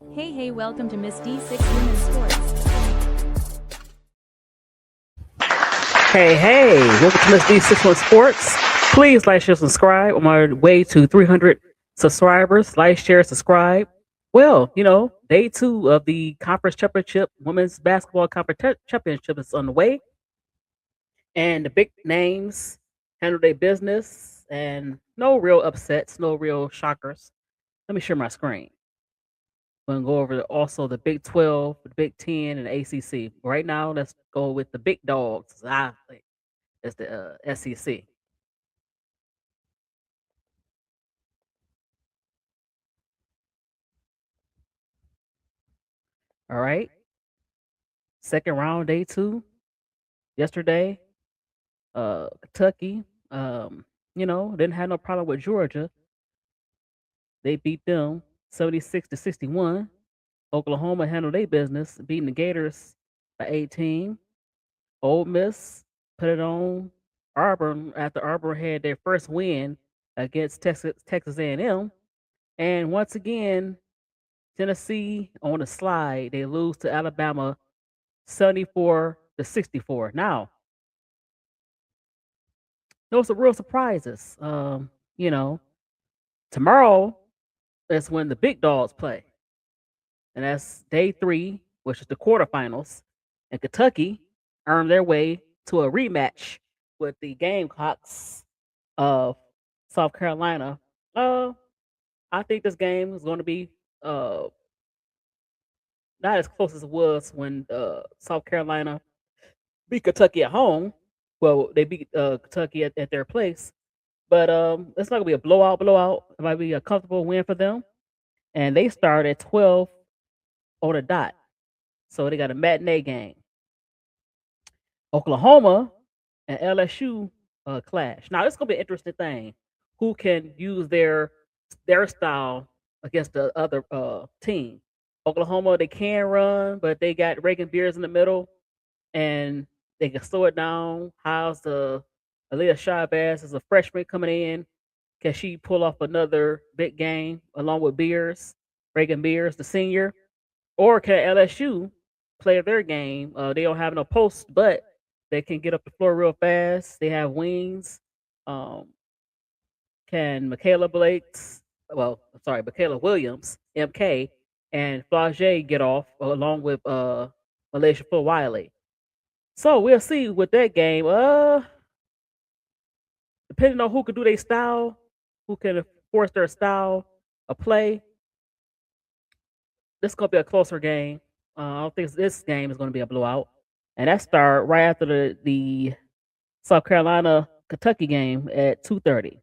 Hey, welcome to Miss D6 Women's Sports. Hey, welcome to Miss D61 Sports. Please like, share, subscribe. On my way to 300 subscribers. Like, share, subscribe. Well, day two of the conference championship, women's basketball conference championship is on the way. And the big names handle their business and no real upsets, no real shockers. Let me share my screen. We're going to go over also the Big 12, the Big 10, and the ACC. Right now, let's go with the big dogs, I think. It's the SEC. All right. Second round, day two. Yesterday, Kentucky, didn't have no problem with Georgia. They beat them 76-61. Oklahoma handled their business, beating the Gators by 18. Ole Miss put it on Auburn after Auburn had their first win against Texas A&M. And once again, Tennessee on the slide. They lose to Alabama 74-64. Now, those are real surprises. Tomorrow is when the big dogs play, and that's day three, which is the quarterfinals. And Kentucky earned their way to a rematch with the Gamecocks of South Carolina. I think this game is going to be uh, not as close as it was when South Carolina beat Kentucky at home. Well, they beat Kentucky at their place, but it's not gonna be a blowout. It might be a comfortable win for them. And they start at 12 on the dot, so they got a matinee game. Oklahoma and LSU clash. Now, this is gonna be an interesting thing. Who can use their style against the other team? Oklahoma, they can run, but they got Reagan Beers in the middle, and they can slow it down. How's the Aaliyah Shabazz as a freshman coming in? Can she pull off another big game along with Beers, Reagan Beers, the senior? Or can LSU play their game? They don't have no posts, but they can get up the floor real fast. They have wings. Um, can Michaela Williams, MK, and Flage get off along with Malaysia Full Wiley? So we'll see with that game. Depending on who can do their style, who can force their style of play, this is gonna be a closer game. I don't think this game is gonna be a blowout. And that start right after the South Carolina Kentucky game at 2:30.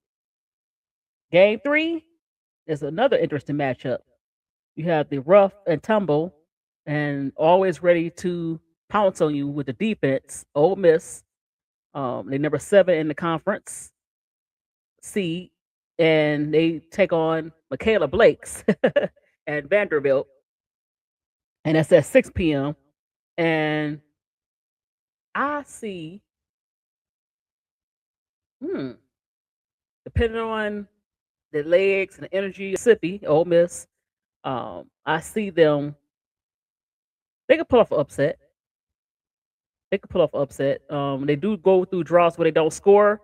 Game three is another interesting matchup. You have the rough and tumble, and always ready to pounce on you with the defense. Ole Miss, they number 7 in the conference seed, and they take on Michaela Blake's at Vanderbilt, and that's at 6 p.m. And I see, hmm, depending on the legs and the energy of Mississippi, Ole Miss, I see them. They can pull off an upset. They can pull off an upset. They do go through draws where they don't score.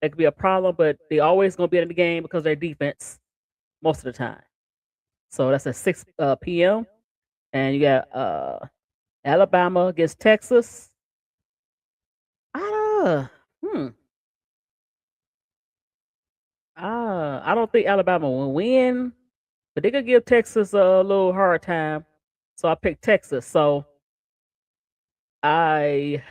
That could be a problem, but they always gonna be in the game because of their defense most of the time. So that's at 6 p.m. And you got Alabama against Texas. Uh, hmm. I don't think Alabama will win, but they could give Texas a little hard time. So I picked Texas. So I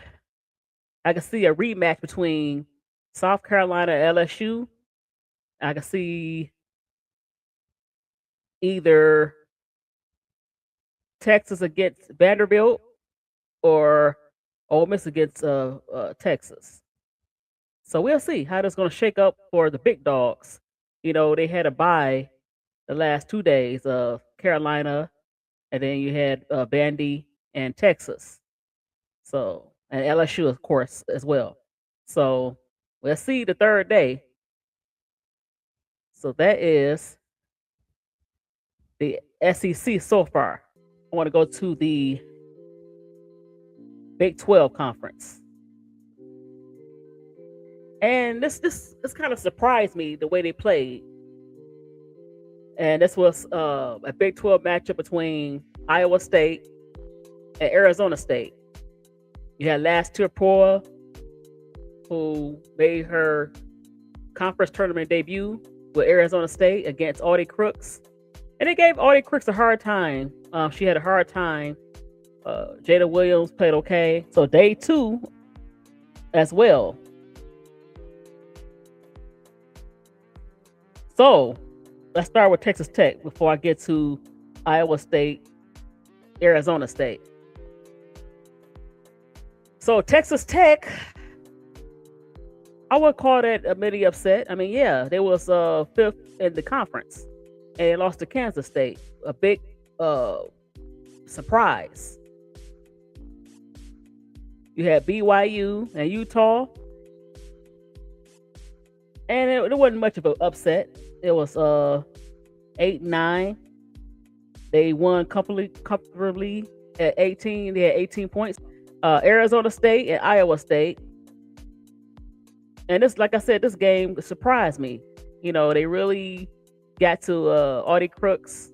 I can see a rematch between South Carolina and LSU. I can see either Texas against Vanderbilt or Ole Miss against Texas. So we'll see how this going to shake up for the big dogs. They had a bye the last 2 days of Carolina, and then you had Vandy and Texas. So, and LSU, of course, as well. So we'll see the third day. So that is the SEC so far. I want to go to the Big 12 conference. And this kind of surprised me the way they played. And this was a Big 12 matchup between Iowa State and Arizona State. You had last Poa, who made her conference tournament debut with Arizona State against Audie Crooks. And they gave Audie Crooks a hard time. She had a hard time. Jada Williams played okay. So day 2 as well. So let's start with Texas Tech before I get to Iowa State, Arizona State. So Texas Tech, I would call that a mini upset. I mean, yeah, they was 5th in the conference and they lost to Kansas State. A big surprise. You had BYU and Utah, and it wasn't much of an upset. It was 8-9. They won comfortably at 18. They had 18 points. Arizona State and Iowa State. And this, like I said, this game surprised me. You know, they really got to Audie Crooks.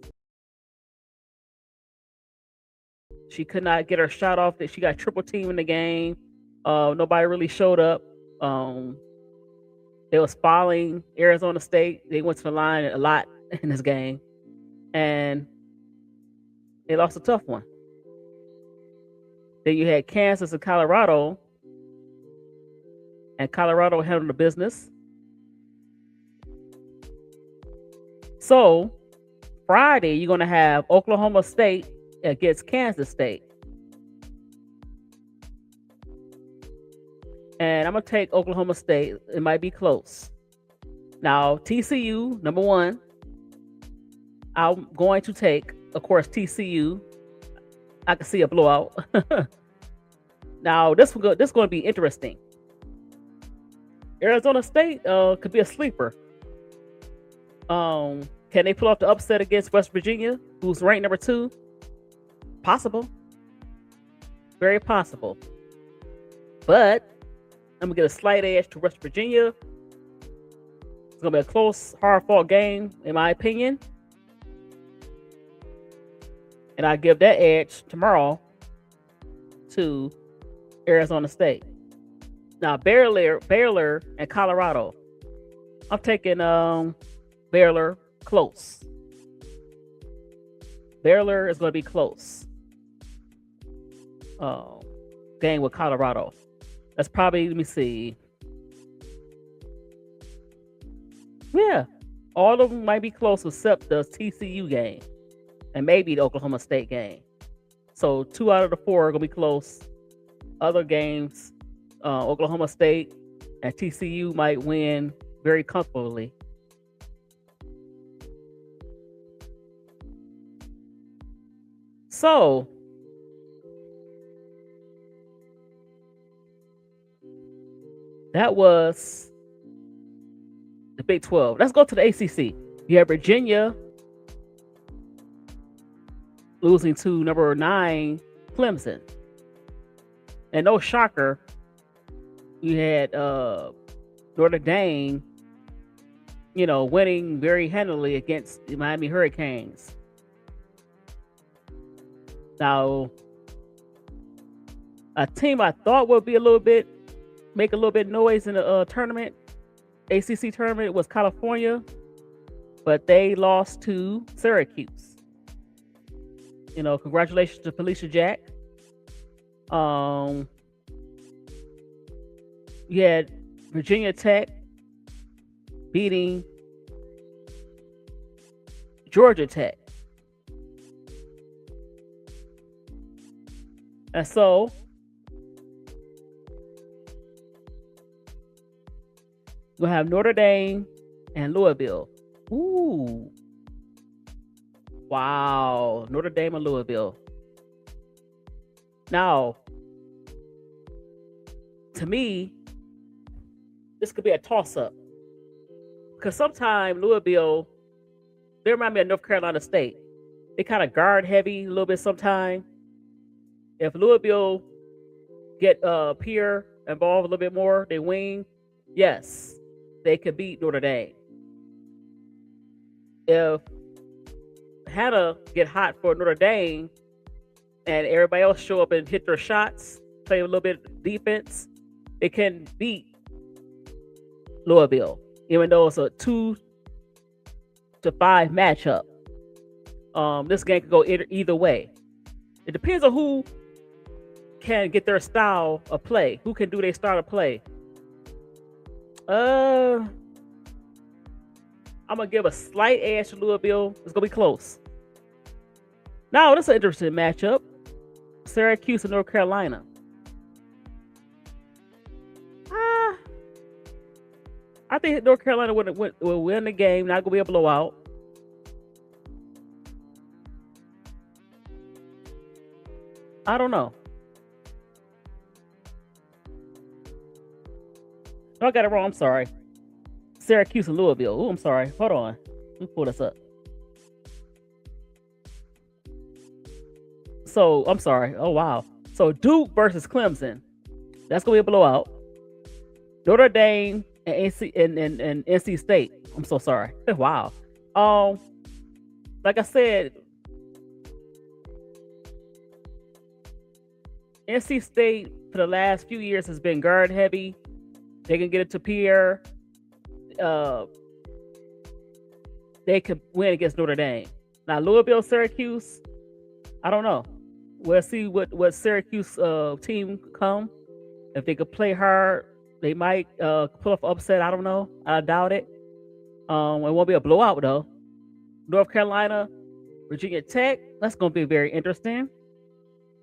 She could not get her shot off. That she got triple team in the game. Nobody really showed up. They was following Arizona State. They went to the line a lot in this game, and they lost a tough one. Then you had Kansas and Colorado, and Colorado handled the business. So Friday, you're going to have Oklahoma State against Kansas State. And I'm going to take Oklahoma State. It might be close. Now, TCU, number 1. I'm going to take, of course, TCU. I can see a blowout. Now, this is going to be interesting. Arizona State could be a sleeper. Can they pull off the upset against West Virginia, who's ranked number 2? Possible. Very possible. But I'm going to get a slight edge to West Virginia. It's going to be a close, hard-fought game, in my opinion. And I give that edge tomorrow to Arizona State. Now, Baylor and Colorado. I'm taking Baylor close. Baylor is going to be close. Game with Colorado. That's probably, let me see. Yeah, all of them might be close except the TCU game and maybe the Oklahoma State game. So 2 out of the 4 are going to be close. Other games, Oklahoma State and TCU might win very comfortably. So that was the Big 12. Let's go to the ACC. You have Virginia losing to number 9 Clemson. And no shocker, you had Notre Dame, winning very handily against the Miami Hurricanes. Now, a team I thought would be make a little bit noise in the tournament, ACC tournament, was California, but they lost to Syracuse. Congratulations to Felicia Jack. You had Virginia Tech beating Georgia Tech. And so we'll have Notre Dame and Louisville. Ooh. Wow. Notre Dame and Louisville. Now, to me, this could be a toss-up. Because sometimes Louisville, they remind me of North Carolina State. they kind of guard heavy a little bit sometime. If Louisville get Pierre involved a little bit more, they wing, yes, they could beat Notre Dame. If Hannah get hot for Notre Dame and everybody else show up and hit their shots, play a little bit of defense, they can beat Louisville, even though it's a 2-5 matchup. This game could go either way. It depends on who can get their style of play, who can do their style of play. I'm gonna give a slight edge to Louisville. It's gonna be close. Now, this is an interesting matchup. Syracuse and North Carolina. I think North Carolina will win the game. Not gonna be a blowout. I don't know. I got it wrong. I'm sorry. Syracuse and Louisville. Oh, I'm sorry. Hold on. Let me pull this up. So, I'm sorry. Oh, wow. So, Duke versus Clemson. That's going to be a blowout. Notre Dame and NC State. I'm so sorry. Wow. Like I said, NC State for the last few years has been guard heavy. They can get it to Pierre. They could win against Notre Dame. Now, Louisville, Syracuse, I don't know. We'll see what Syracuse team come. If they could play hard, they might pull off upset. I don't know. I doubt it. It won't be a blowout though. North Carolina, Virginia Tech. That's going to be very interesting.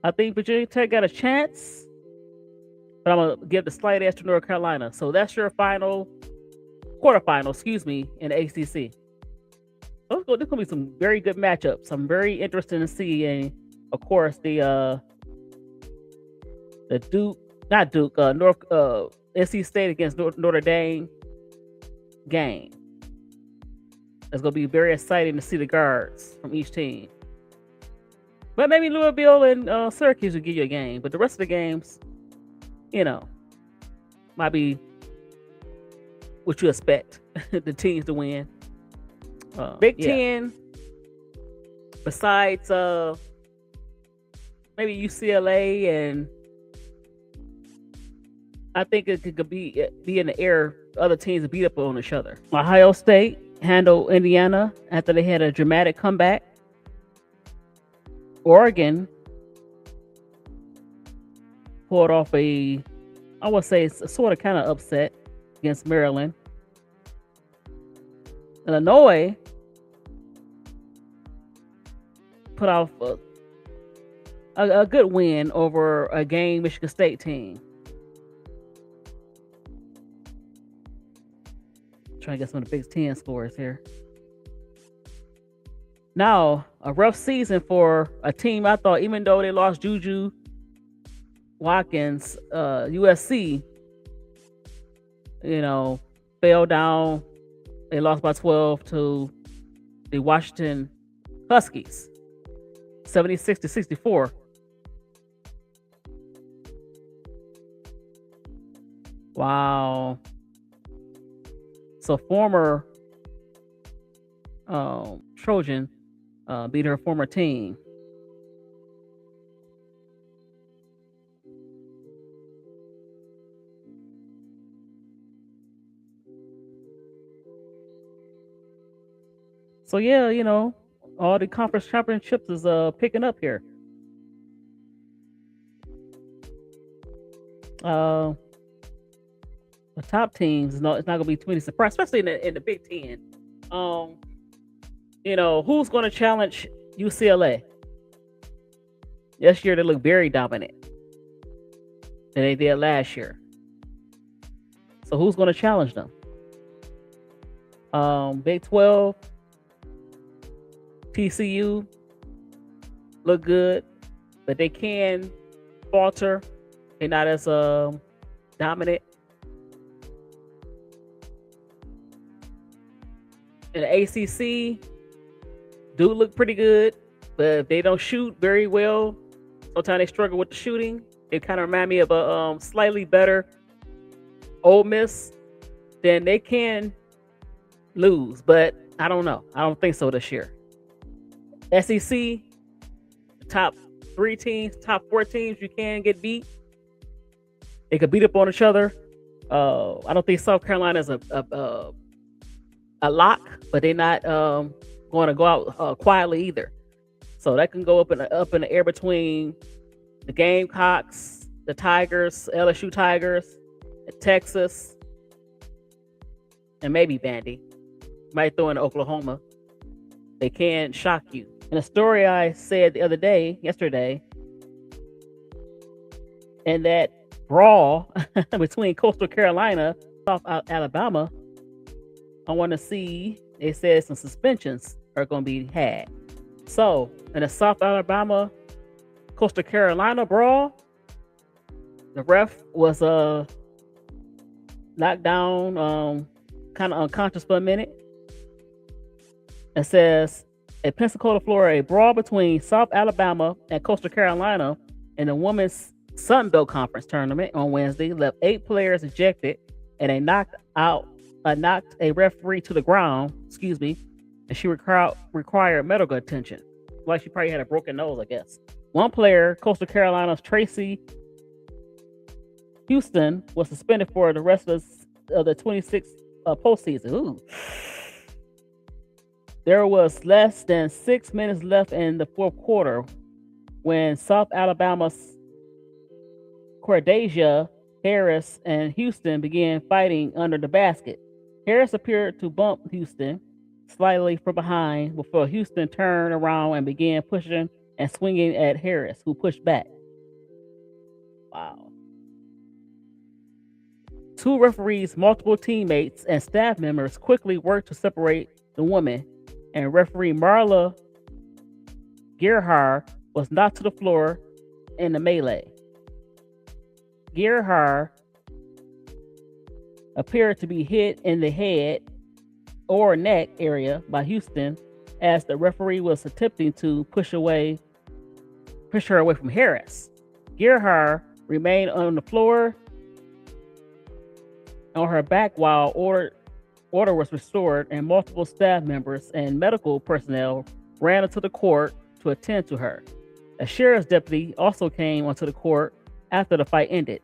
I think Virginia Tech got a chance, but I'm gonna give the slight edge to North Carolina. So that's your quarterfinal, in the ACC. There's gonna be some very good matchups. I'm very interested to see, and of course the NC State against Notre Dame game. It's gonna be very exciting to see the guards from each team. But maybe Louisville and Syracuse will give you a game, but the rest of the games, might be what you expect the teams to win. Big Ten, besides maybe UCLA, and I think it could be in the air. Other teams to beat up on each other. Ohio State handled Indiana after they had a dramatic comeback. Oregon pulled off I would say it's a sort of kind of upset against Maryland. Illinois put off a good win over a game Michigan State team. Trying to get some of the Big Ten scores here. Now, a rough season for a team. I thought, even though they lost Juju Watkins, USC, fell down. They lost by 12 to the Washington Huskies, 76-64. Wow. So former Trojan beat her former team. So yeah, all the conference championships is picking up here. The top teams, it's not going to be too many surprises, especially in the Big Ten. Who's going to challenge UCLA? This year they look very dominant than they did last year. So who's going to challenge them? Big 12, TCU look good, but they can falter. They're not as dominant. In the ACC, do look pretty good. But if they don't shoot very well, sometimes they struggle with the shooting. They kind of remind me of a slightly better Ole Miss. Then they can lose, but I don't know. I don't think so this year. SEC, top 3 teams, top 4 teams, you can get beat. They could beat up on each other. I don't think South Carolina is a lock, but they're not going to go out quietly either. So that can go up in the air between the Gamecocks, the Tigers, LSU Tigers, Texas, and maybe Vandy. Might throw in Oklahoma. They can shock you. And a story I said yesterday, and that brawl between Coastal Carolina, South Alabama, I want to see, they said some suspensions are going to be had. So, in the South Alabama, Coastal Carolina brawl, the ref was knocked down, kind of unconscious for a minute. It says, at Pensacola, Florida, a brawl between South Alabama and Coastal Carolina in the Women's Sun Belt Conference tournament on Wednesday left 8 players ejected, and they knocked a referee to the ground, and she required medical attention. Like she probably had a broken nose, I guess. One player, Coastal Carolina's Tracy Houston, was suspended for the rest of the 26th postseason. Ooh. There was less than 6 minutes left in the fourth quarter when South Alabama's Cordasia Harris and Houston began fighting under the basket. Harris appeared to bump Houston slightly from behind before Houston turned around and began pushing and swinging at Harris, who pushed back. Wow. 2 referees, multiple teammates, and staff members quickly worked to separate the women, and referee Marla Gerhard was knocked to the floor in the melee. Gerhard appeared to be hit in the head or neck area by Houston as the referee was attempting to push her away from Harris. Gerhard remained on the floor on her back while order was restored, and multiple staff members and medical personnel ran into the court to attend to her. A sheriff's deputy also came onto the court after the fight ended.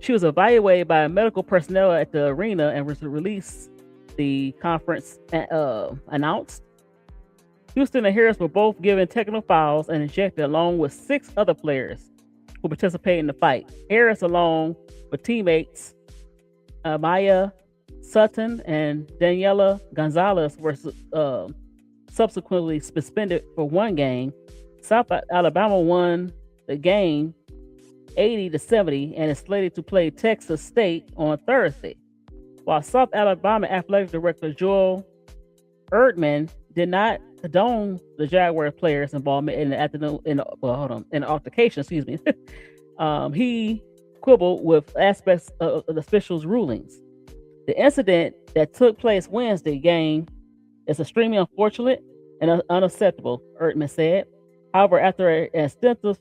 She was evaluated by medical personnel at the arena and was released, the conference announced. Houston and Harris were both given technical fouls and ejected along with 6 other players who participated in the fight. Harris, along with teammates Maya Sutton and Daniela Gonzalez, were subsequently suspended for 1 game. South Alabama won the game 80-70 and is slated to play Texas State on Thursday. While South Alabama Athletic Director Joel Erdman did not condone the Jaguar players' involvement in the altercation, he quibbled with aspects of the officials' rulings. The incident that took place Wednesday game is extremely unfortunate and unacceptable, Erdman said. However, after an extensive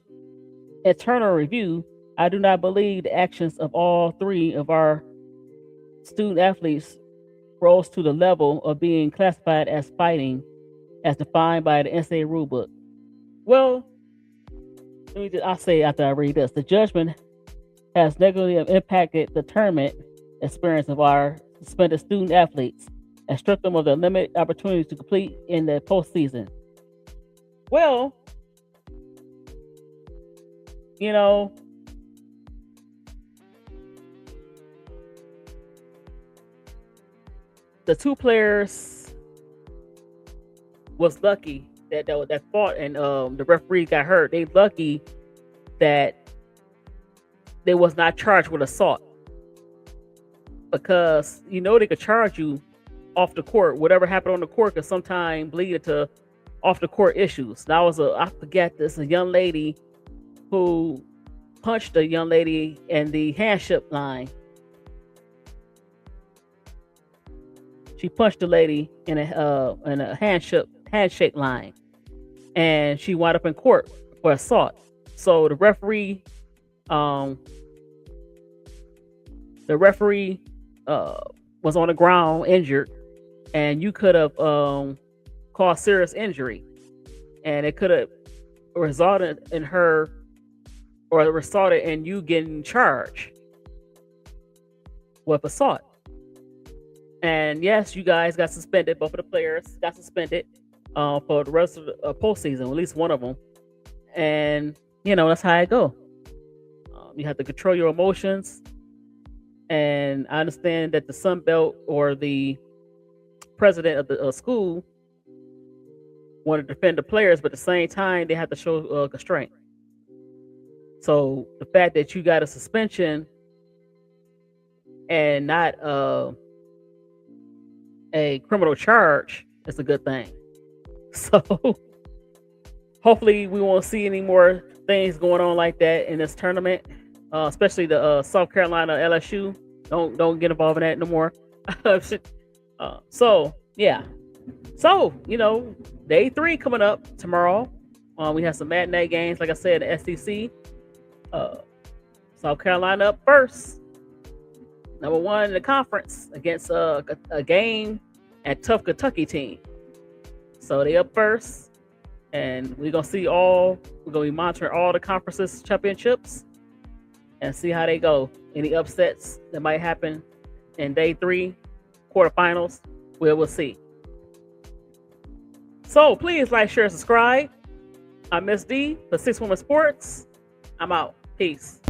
internal review, I do not believe the actions of all 3 of our student athletes rose to the level of being classified as fighting as defined by the NCAA rulebook. Well, I'll say after I read this, the judgment has negatively impacted the tournament experience of our suspended student athletes and stripped them of the limited opportunities to compete in the postseason. Well, the 2 players was lucky that fought and the referee got hurt. They lucky that they was not charged with assault, because they could charge you off the court. Whatever happened on the court could sometimes bleed into off the court issues. Now I forget this, a young lady who punched a young lady in the handshake line. She punched the lady in a handshake line. and she wound up in court for assault. So the referee was on the ground injured, and you could have caused serious injury, and it could have resulted in her, or resulted in you getting charged with assault. And yes, you guys got suspended. Both of the players got suspended for the rest of the postseason, at least one of them. And that's how it go. You have to control your emotions. And I understand that the Sun Belt, or the president of the school, want to defend the players, but at the same time they have to show constraint. So the fact that you got a suspension and not a criminal charge is a good thing. So hopefully we won't see any more things going on like that in this tournament, especially the South Carolina LSU. Don't get involved in that no more. So yeah. So day 3 coming up tomorrow. We have some matinee games, like I said, the SEC. South Carolina up first, number 1 in the conference, against a game and tough Kentucky team. So they up first, and we're gonna be monitoring all the conferences championships and see how they go. Any upsets that might happen in day 3 quarterfinals, we'll see. So please like, share, subscribe. I'm Miss D for 6 Women Sports. I'm out. Peace.